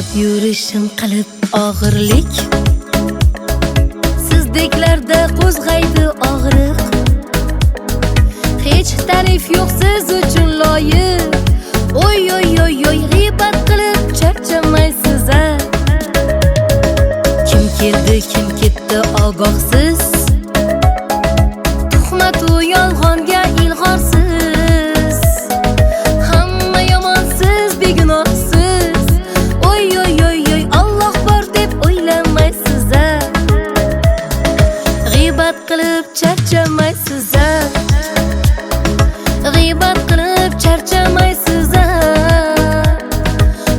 Shod yurishim qilib og'irlik, sizdeklarda qo'zg'aydi og'riq. Hech ta'rif yo'q siz uchun loyiq. Oy oy oy oy, g'iybat qilib charchamaysiz a. Kim keldi kim ketdi ogohsiz, tuhmat u yolg'onga ilg'orsiz. Hamma yomonsiz, begunohsiz. Oy oy oy oy, Alloh bor deb o'ylamaysiz a. G'iybat qilib charchamaysiz a. G'iybat qilib charchamaysiz a.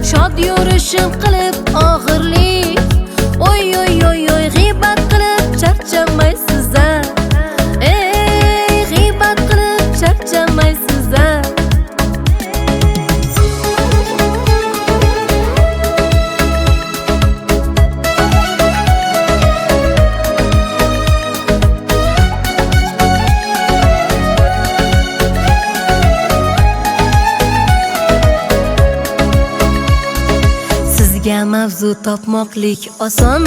Shod yurishim qilib og'irlik. Oy oy oy oy, g'iybat qilib charchamaysiz a. Ey, g'iybat qilib charchamaysiz a. Sizga mavzu topmoqlik oson,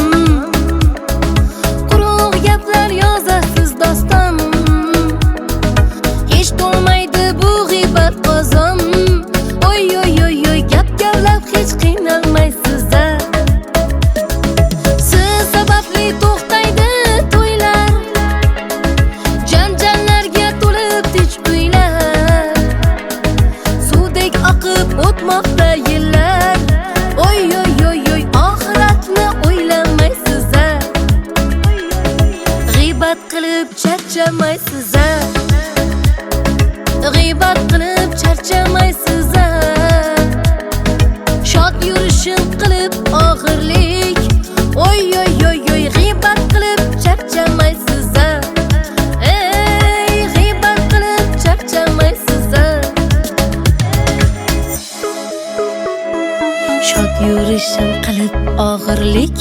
quruq gaplar yozasiz doston. Hech to'lmaydi bu g'iybat qozon. Oy oy oy oy, gap gavlab hech qiynalmaysiz a. Siz sababli to'xtaydi to'ylar, janjallarga to'lib tinch uylar. Suvdek oqib o'tmoqda yillar. Oy oy oy oy, oxiratni o'ylamaysiz a. G'iybat qilib charchamaysiz a. G'iybat qilib charchamaysiz a. Shod yurishim qilib og'irlik. Oy oy oy oy, g'iybat qilib charchamaysiz a. Ey, g'iybat qilib charchamaysiz a. Shod yurishim qilib og'irlik,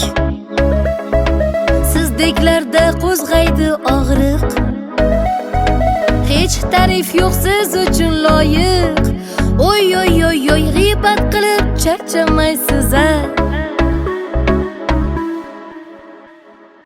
sizdeklarda qo'zg'aydi og'riq. Hech ta'rif yo'q siz uchun loyiq. Oy oy oy oy, g'iybat qilib charchamaysiz